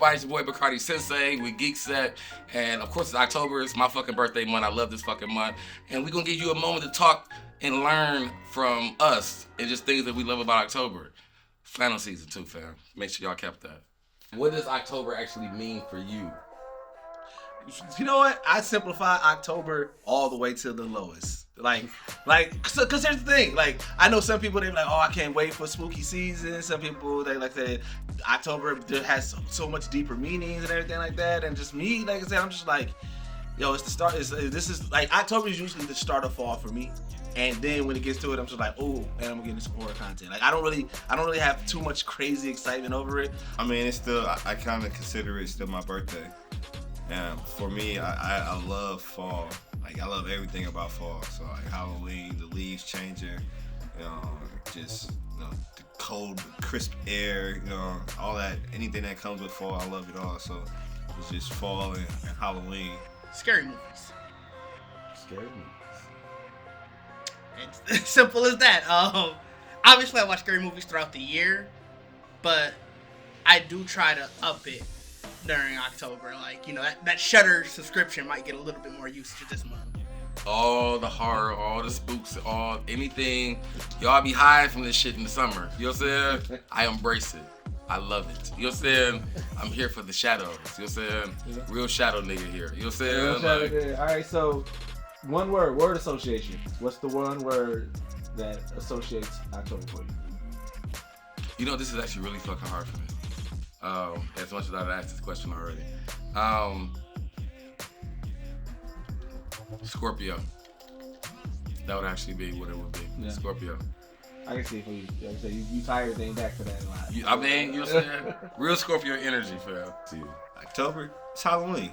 everybody? It's your boy Bacardi Sensei with Geekset. And of course, it's October. It's my fucking birthday month. I love this fucking month. And we're going to give you a moment to talk and learn from us and just things that we love about October. Final season too, fam. Make sure y'all kept that. What does October actually mean for you? You know what? I simplify October all the way to the lowest. Cause here's the thing. Like, I know some people, they be like, oh, I can't wait for spooky season. Some people, they like that October has so much deeper meanings and everything like that. And just me, like I said, I'm just like, yo, it's the start. This is like, October is usually the start of fall for me. And then when it gets to it, I'm just like, oh, and I'm getting some horror content. Like, I don't really have too much crazy excitement over it. I mean, it's still, I kind of consider it still my birthday. And for me, I love fall. Like, I love everything about fall. So, like, Halloween, the leaves changing, just, the cold, crisp air, all that, anything that comes with fall, I love it all. So, it's just fall and Halloween. Scary movies. Scary movies. It's simple as that. Obviously, I watch scary movies throughout the year, but I do try to up it during October. Like, that Shudder subscription might get a little bit more usage this month. All the horror, all the spooks, anything. Y'all be hiding from this shit in the summer. You know what I'm saying? I embrace it. I love it. You know what I'm saying? I'm here for the shadows. You know what I'm saying? Real shadow nigga here. You know what I'm saying? All right, so one word association. What's the one word that associates October for you? This is actually really fucking hard for me. As much as I've asked this question already. Scorpio. That would actually be what it would be. Yeah. Scorpio. I can see it for you. Like I said, you tie everything back to that a lot. You know what I'm saying? Real Scorpio energy, fam. October, it's Halloween.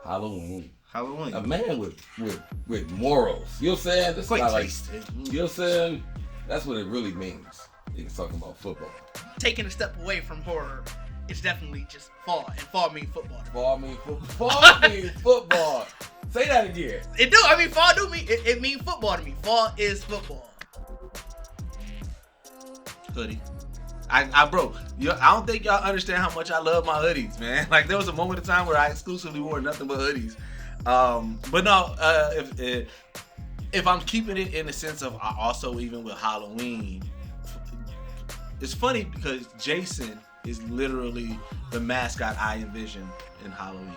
Halloween. A man with morals. You know what I'm saying? That's quite not tasty. You know what I'm saying? That's what it really means. He's talking about football. Taking a step away from horror, it's definitely just fall. And fall means football. Fall means football. Say that again. It do. I mean, fall do mean it means football to me. Fall is football. Hoodie. Bro, I don't think y'all understand how much I love my hoodies, man. Like, there was a moment in time where I exclusively wore nothing but hoodies. But no, if I'm keeping it in the sense of also even with Halloween, it's funny because Jason is literally the mascot I envision in Halloween.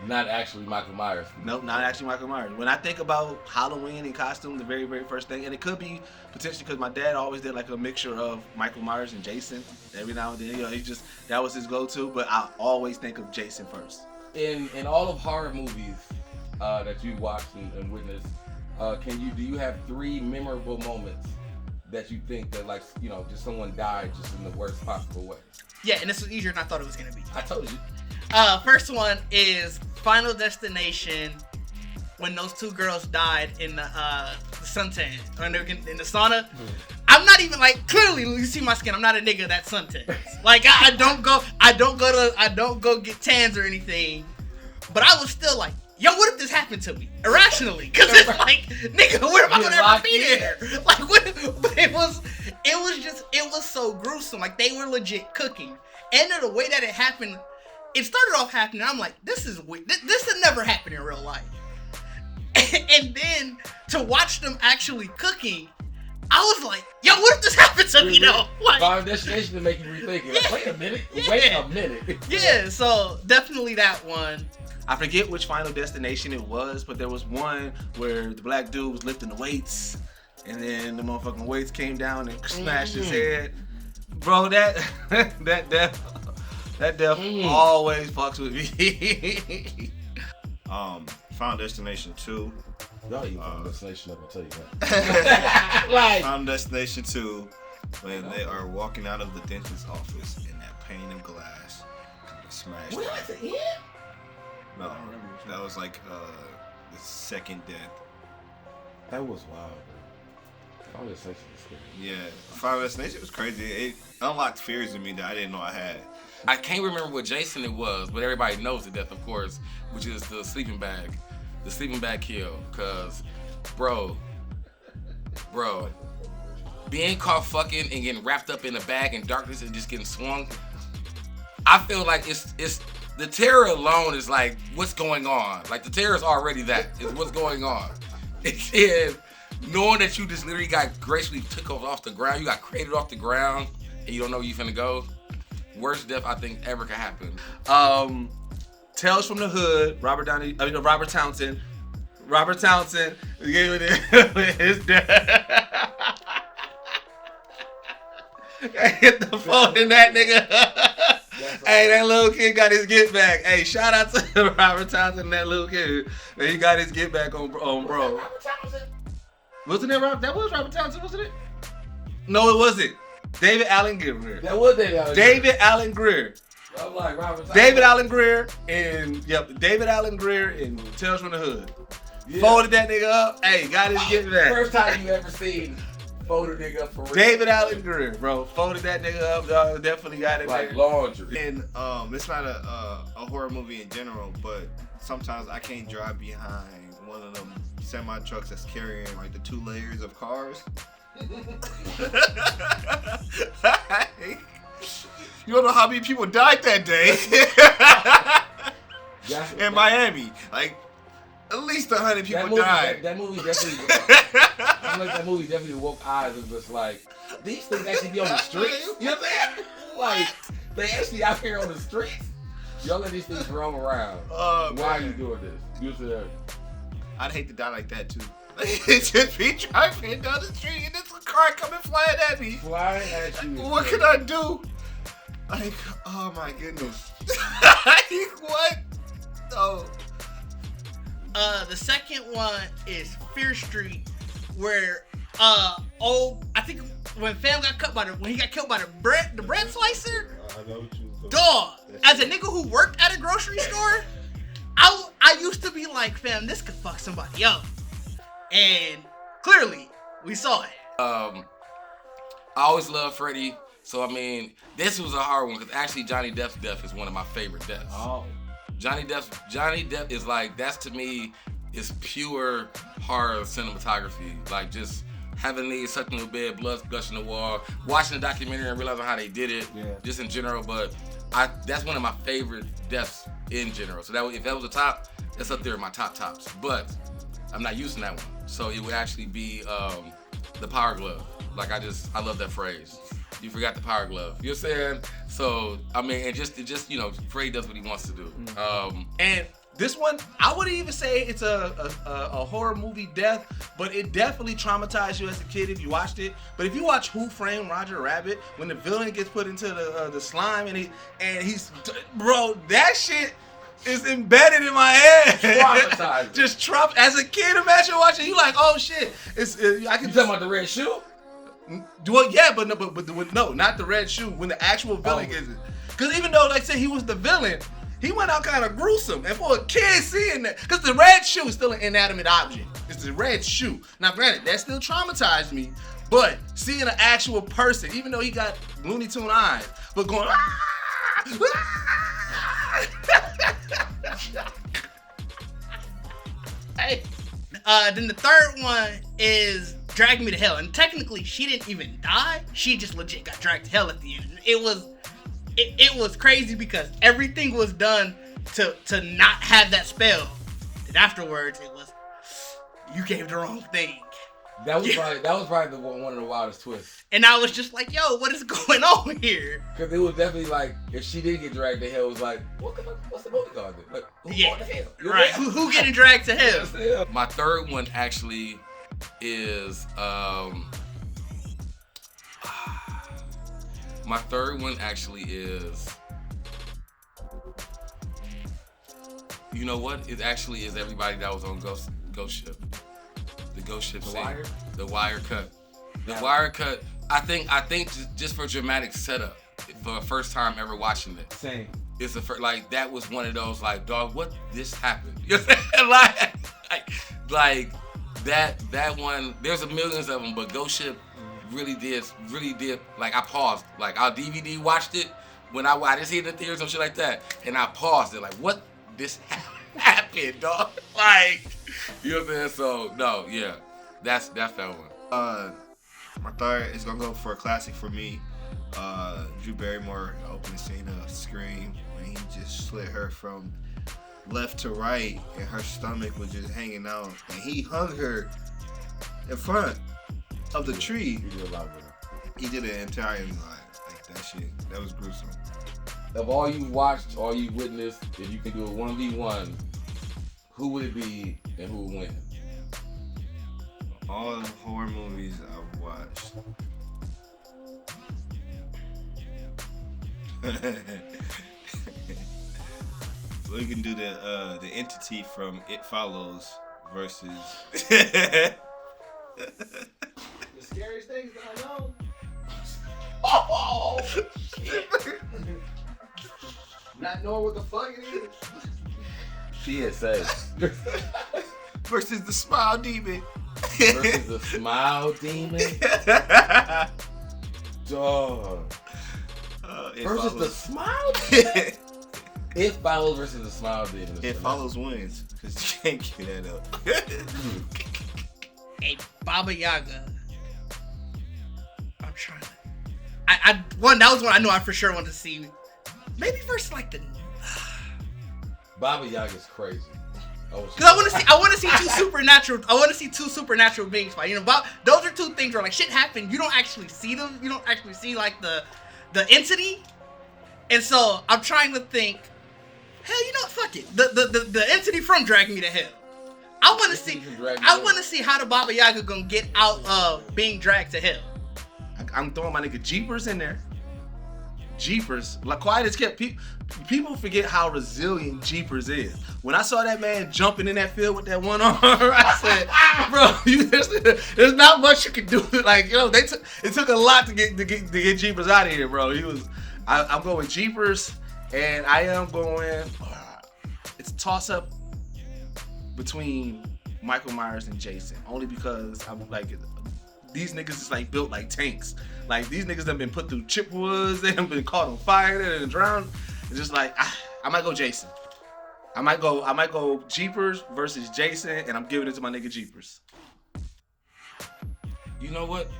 Not actually Michael Myers. Nope, not actually Michael Myers. When I think about Halloween and costume, the very, very first thing, and it could be potentially because my dad always did like a mixture of Michael Myers and Jason. Every now and then, that was his go-to, but I always think of Jason first. In all of horror movies that you watched and witnessed, do you have 3 memorable moments that you think that, like, just someone died just in the worst possible way? Yeah, and this was easier than I thought it was gonna be. I told you. First one is Final Destination, when those 2 girls died in the suntan, when they were in the sauna. I'm not even like, clearly you see my skin. I'm not a nigga that suntan. Like, I don't go get tans or anything. But I was still like, yo, what if this happened to me irrationally? Because it's like, nigga, where am I gonna ever be there? Like, what? But it was so gruesome. Like, they were legit cooking, and the way that it happened. It started off happening. I'm like, this is weird. This would never happen in real life. And then to watch them actually cooking, I was like, yo, what if this happened to me though? Like, Final Destination to make you rethink it. Like, wait a minute. Yeah, so definitely that one. I forget which Final Destination it was, but there was one where the black dude was lifting the weights, and then the motherfucking weights came down and smashed his head. Bro, that death always fucks with me. Final Destination 2. Y'all even Final Destination up, I'll tell you that. Right. Final Destination 2, when they are walking out of the dentist's office and that pane of glass smashed. What was it? Yeah? No, that was like the second death. That was wild, bro. Final Destination was scary. Yeah, Final Destination was crazy. It unlocked fears in me that I didn't know I had. I can't remember what Jason it was, but everybody knows the death, of course, which is the sleeping bag kill. Cause, bro, being caught fucking and getting wrapped up in a bag in darkness and just getting swung. I feel like it's the terror alone is like what's going on. Like the terror is already that. Is what's going on. And knowing that you just literally got gracefully took off the ground, you got created off the ground, and you don't know where you finna go. Worst death I think ever could happen. Tales from the Hood, Robert Townsend. Robert Townsend gave it his death. Hit the phone in that nigga. Hey, that little kid got his get back. Hey, shout out to Robert Townsend and that little kid. He got his get back on bro. Wasn't it Robert? That was Robert Townsend, wasn't it? No, it wasn't. David Allen Greer. That was David Allen Greer. David Allen Greer. I'm like Robert. David Allen Greer and David Allen Greer in Tales from the Hood. Yeah. Folded that nigga up. Hey, got his get back. First time you ever seen folded nigga up for real. David Allen Greer, bro. Folded that nigga up, dog. Definitely got it Like back. laundry. And it's not a horror movie in general, but sometimes I can't drive behind one of them semi trucks that's carrying like the 2 layers of cars. You don't know how many people died that day in Miami. Like at least 100 people died. That movie definitely. I feel like that movie definitely woke eyes and was like, these things actually be on the streets. You know what I'm saying? Like they actually out here on the streets. Y'all let these things roam around. Why are you doing this? You said, I'd hate to die like that too. It's just me driving down the street and there's a car coming flying at me. flying at you. What can I do? Like, oh my goodness. Like, what? No. The second one is Fear Street, where I think when Fam got cut when he got killed by the bread slicer. I know what you was Dog, as a nigga who worked at a grocery store, I used to be like, fam, this could fuck somebody up. And clearly, we saw it. I always loved Freddy, so I mean, this was a hard one because actually Johnny Depp's death is one of my favorite deaths. Oh. Johnny Depp is like, that's to me is pure horror cinematography. Like just having these sucked in the bed, blood gushing the wall, watching the documentary and realizing how they did it, just in general. But that's one of my favorite deaths in general. So if that was a top, that's up there in my tops. But I'm not using that one. So it would actually be the power glove. Like I love that phrase. You forgot the power glove. You know what I'm saying? So I mean, and just Freddy does what he wants to do. And this one, I wouldn't even say it's a horror movie death, but it definitely traumatized you as a kid if you watched it. But if you watch Who Framed Roger Rabbit, when the villain gets put into the slime and he's bro, that shit is embedded in my head. Traumatized. Just as a kid, imagine watching, you like, oh shit. I can You talking about the red shoe? Well, yeah, but no, not the red shoe. When the actual villain gets it, because even though, like I said, he was the villain, he went out kind of gruesome. And for a kid seeing that, because the red shoe is still an inanimate object. It's the red shoe. Now, granted, that still traumatized me. But seeing an actual person, even though he got Looney Tune eyes, but going, Hey. Then the third one is Drag Me to Hell. And technically, she didn't even die. She just legit got dragged to hell at the end. It was crazy because everything was done to not have that spell. And afterwards, it was, you gave the wrong thing. That was probably one of the wildest twists. And I was just like, yo, what is going on here? Because it was definitely like, if she did get dragged to hell, it was like, what's the movie called? Like, who's going to hell? You know Right. what I'm saying? Who getting dragged to hell? My third one actually is you know what? It actually is everybody that was on Ghost Ship. The Ghost Ship scene. Wire? The wire cut. The wire cut. I think just for dramatic setup, for the first time ever watching it. Same. It's the first, like, that was one of those, like, dog, what this happened? You know what I'm saying? like that one, there's a millions of them, but Ghost Ship really did, like, I paused. Like, I DVD watched it when I didn't see it in the theaters and shit like that, and I paused it, like, what this happened, dog? Like, you know what I'm saying? So, no, yeah, that's that one. My third is gonna go for a classic for me. Drew Barrymore opening scene of Scream when he just slit her from left to right and her stomach was just hanging out and he hung her in front of the tree. He did a lot with her. He did it entirely like that shit. That was gruesome. Of all you've watched, all you've witnessed, if you can do a 1v1, who would it be and who would win? All the horror movies I've watched. We can do the entity from It Follows versus The scariest things that I know. Oh, shit. Not knowing what the fuck it is. PSA. versus the Smile Demon. Versus the Smile Demon. Dog. Versus the Smile Demon. It Follows versus the Smile Demon. It Follows wins because you can't get that up. Hey, Baba Yaga. I'm trying to. That was one I knew I for sure wanted to see. Maybe versus like the. Baba Yaga's crazy. Because I want to see two supernatural. I want to see two supernatural beings fight. You know, those are two things where like shit happen. You don't actually see them. You don't actually see like the entity. And so I'm trying to think. Hell, you know what? Fuck it. The entity from Drag Me to Hell. I want to see how the Baba Yaga gonna get out of being dragged to hell. I'm throwing my nigga Jeepers in there. Jeepers, like quiet as kept. People forget how resilient Jeepers is. When I saw that man jumping in that field with that one arm, I said, "Bro, there's not much you can do." Like, yo, it took a lot to get Jeepers out of here, bro. I'm going Jeepers, and I am going. It's a toss up between Michael Myers and Jason, only because I'm like. These niggas is like built like tanks. Like these niggas done been put through chipwoods, they done been caught on fire, they done drowned. It's just like I might go Jason. I might go Jeepers versus Jason, and I'm giving it to my nigga Jeepers. You know what?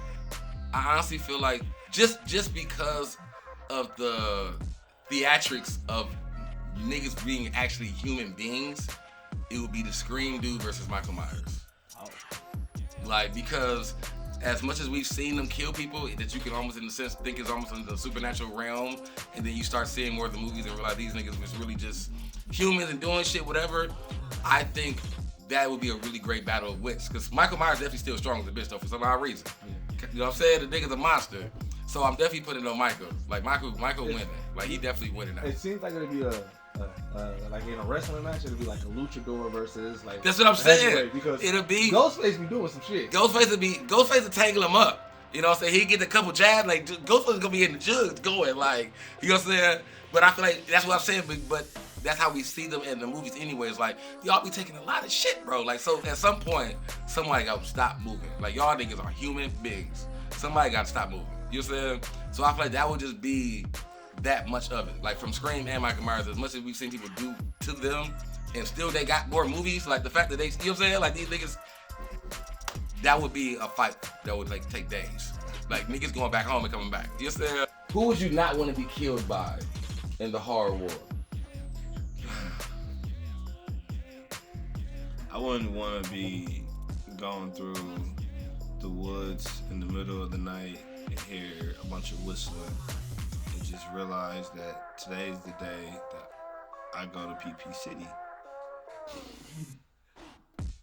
I honestly feel like just because of the theatrics of niggas being actually human beings, it would be the Scream dude versus Michael Myers. Oh. Like, because as much as we've seen them kill people, that you can almost, in a sense, think is almost in the supernatural realm, and then you start seeing more of the movies and realize these niggas was really just humans and doing shit, whatever. I think that would be a really great battle of wits, because Michael Myers definitely still strong as a bitch, though, for some odd reason. You know what I'm saying? The nigga's a monster. So I'm definitely putting it on Michael. Like, Michael winning. Like, he definitely winning now. It seems like it'd be like in a wrestling match, it'd be like a luchador versus like. That's what I'm saying. Because it'll be Ghostface be doing some shit. Ghostface will tangle him up. You know what I'm saying? He get a couple jabs. Like Ghostface is gonna be in the jugs going. Like, you know what I'm saying? But I feel like that's what I'm saying. But that's how we see them in the movies anyway. It's like y'all be taking a lot of shit, bro. Like, so at some point, somebody gotta stop moving. Like, y'all niggas are human beings. Somebody gotta stop moving. You know what I'm saying? So I feel like that would just be that much of it. Like, from Scream and Michael Myers, as much as we've seen people do to them, and still they got more movies. Like, the fact that they, you know what I'm saying? Like, these niggas, that would be a fight that would like take days. Like, niggas going back home and coming back. You know what I'm saying? Who would you not want to be killed by in the horror war? I wouldn't want to be going through the woods in the middle of the night and hear a bunch of whistling and just realize that today is the day that I go to PP City.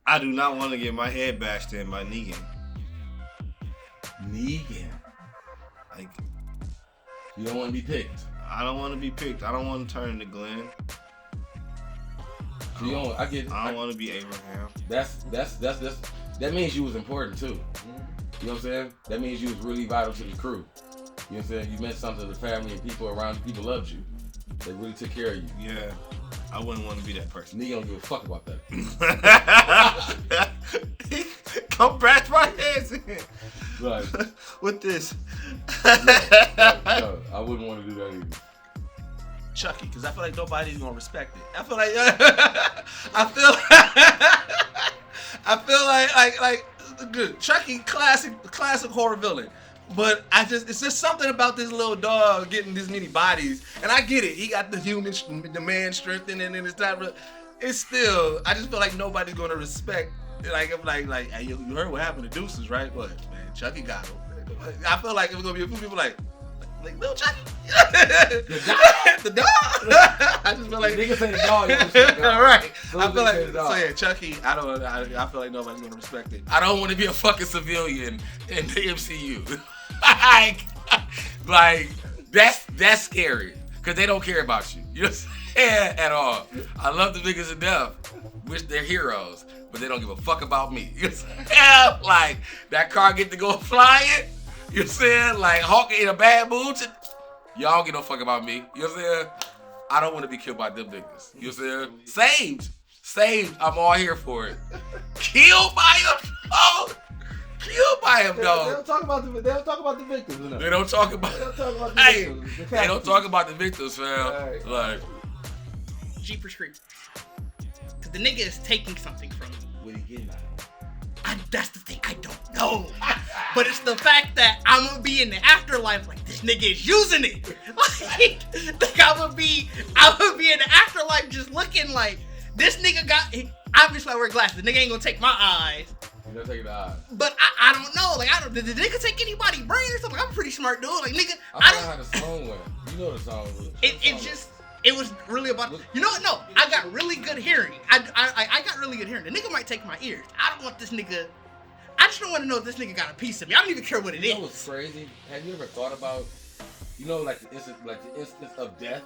I do not want to get my head bashed in by Negan. Negan. Like, You don't want to be picked. I don't want to be picked. I don't want to turn into Glenn. So you don't, I get. I don't want to be Abraham. That means you was important too. You know what I'm saying? That means you was really vital to the crew. You know what I'm saying? You meant something to the family and people around you. People loved you. They really took care of you. Yeah. I wouldn't want to be that person. Nigga don't give a fuck about that. Come bash my hands in. Right. With this. No, I wouldn't want to do that either. Chucky, because I feel like nobody's gonna respect it. I feel like like good Chucky, classic horror villain. But it's just something about this little dog getting this many bodies. And I get it. He got the man strength in it and it's not, but it's still, I just feel like nobody's going to respect. Like, I'm like, hey, you heard what happened to Deuces, right? What, man, Chucky got him. I feel like it's going to be a few people like little Chucky. The dog. I just feel like niggas say the dog. All right. So I feel like so yeah, Chucky. I feel like nobody's gonna respect it. I don't want to be a fucking civilian in the MCU. like that's scary because they don't care about you. You know what I'm saying? At all. I love the niggas to death. Wish they're heroes, but they don't give a fuck about me. You know what I'm saying? Like that car get to go flying. You know what I'm saying? Like Hawk in a bad mood. Y'all don't give no fuck about me. You know what I'm saying? I don't want to be killed by them niggas. You know what I'm saying? Saved. I'm all here for it. Killed by him? Oh, killed by him, They dog. don't talk about the victims. Enough. They don't talk about. They don't talk about the Hey, victims. they don't talk about the victims, fam. Right. Like, Jeepers Creepers. Because the nigga is taking something from you. What he getting at? That's the thing, I don't know. But it's the fact that I'm gonna be in the afterlife like this nigga is using it. Like I'm gonna be in the afterlife just looking like this nigga obviously I wear glasses. The nigga ain't gonna take my eyes. You don't take the eyes. But I don't know. Like did the nigga take anybody's brain or something? I'm a pretty smart dude. Like nigga, I don't know how the song went. You know the song. It was really about, you know what? No, I got really good hearing. I got really good hearing. The nigga might take my ears. I don't want this nigga. I just don't want to know if this nigga got a piece of me. I don't even care what it is. You know what's crazy? Have you ever thought about, like the instance of death?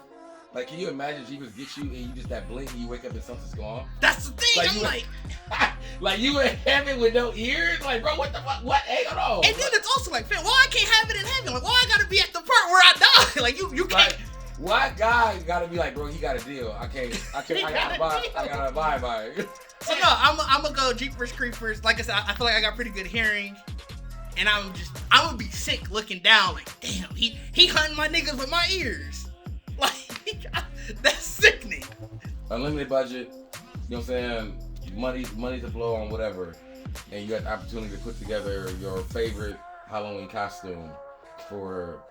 Like, can you imagine Jeepers get you and you just that blink and you wake up and something's gone? That's the thing. Like, I'm like, like you in heaven with no ears? Like, bro, what the fuck? What? Hey, hold on. and then it's also like, fam, why I can't have it in heaven? Like, why I gotta be at the part where I die? Like, you can't. Like, why guy gotta be like, bro, he got a deal. I gotta abide by it. So no, I'm gonna go Jeepers Creepers. Like I said, I feel like I got pretty good hearing, and I'm gonna be sick looking down. Like, damn, he hunting my niggas with my ears. Like, that's sickening. Unlimited budget, you know what I'm saying? Money to blow on whatever, and you got the opportunity to put together your favorite Halloween costume for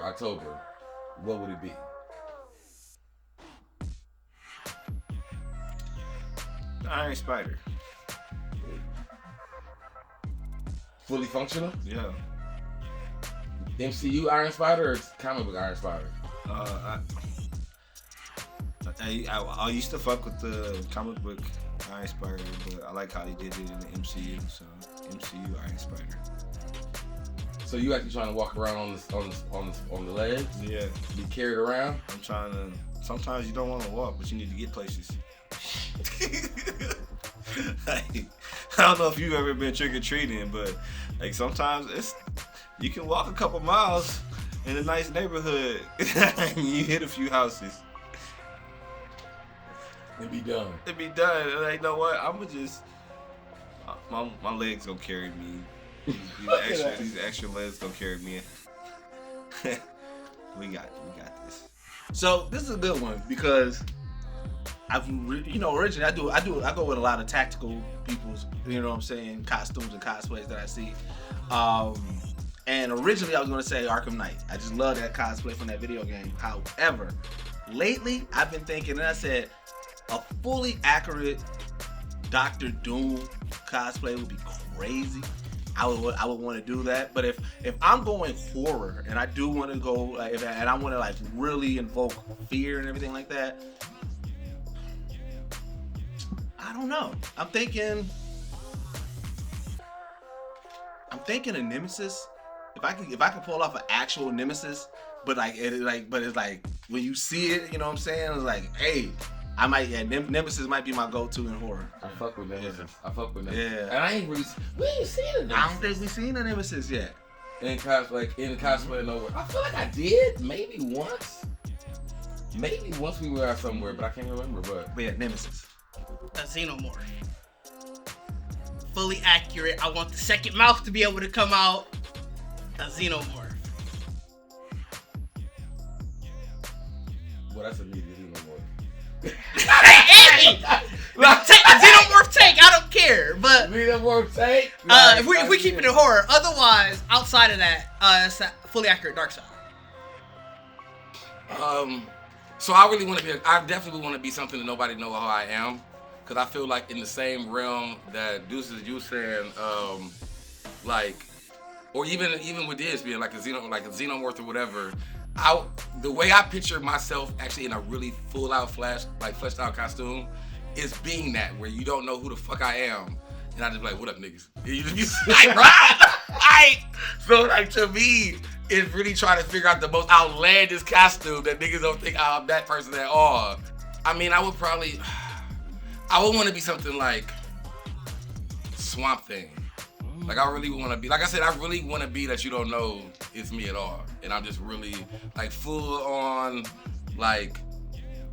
October. What would it be? Iron Spider. Fully functional? Yeah. MCU Iron Spider or comic book Iron Spider? I used to fuck with the comic book Iron Spider, but I like how they did it in the MCU. So MCU Iron Spider. So you actually trying to walk around on the legs? Yeah. Be carried around? I'm trying to. Sometimes you don't want to walk, but you need to get places. Like, I don't know if you've ever been trick or treating, but like sometimes you can walk a couple miles in a nice neighborhood and you hit a few houses. And be done. It'd be done. And like, you know what? I'm gonna just my legs gonna carry me. These extra legs gonna carry me. We got this. So this is a good one because originally I go with a lot of tactical people's, you know what I'm saying, costumes and cosplays that I see. And originally I was gonna say Arkham Knight. I just love that cosplay from that video game. However, lately I've been thinking, and I said, a fully accurate Dr. Doom cosplay would be crazy. I would want to do that. But if I'm going horror and I do want to go and I want to like really invoke fear and everything like that, I don't know. I'm thinking a Nemesis. If I could pull off an actual Nemesis, but it's like when you see it, you know what I'm saying? It's like, hey, Nemesis might be my go-to in horror. I fuck with Nemesis. Yeah. And I ain't really, we ain't seen a Nemesis. I don't think we've seen a Nemesis yet. In cosplay nowhere. I feel like I did, maybe once. Maybe once we were out somewhere, but I can't remember. But yeah, Nemesis. A Xenomorph. Fully accurate. I want the second mouth to be able to come out. A Xenomorph. well, that's a media Xenomorph. Hey! Xenomorph xenomorph tank, I don't care. But Xenomorph tank. if we keep it in horror, otherwise outside of that, it's a fully accurate dark side. So I really want to be. I definitely want to be something that nobody know how I am, because I feel like in the same realm that Deuces, you saying, like, or even with this being like a xenomorph or whatever. The way I picture myself actually in a really full out fleshed out costume is being that where you don't know who the fuck I am, and I just be like, what up, niggas? You just be like, right? So like to me, it's really trying to figure out the most outlandish costume that niggas don't think I'm that person at all. I mean, I would want to be something like Swamp Thing. Like I really want to be, like I said, I really want to be that you don't know it's me at all, and I'm just really like full on, like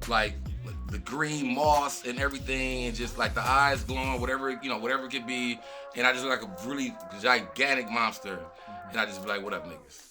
the green moss and everything, and just like the eyes glowing, whatever it could be, and I just look like a really gigantic monster, and I just be like, what up, niggas?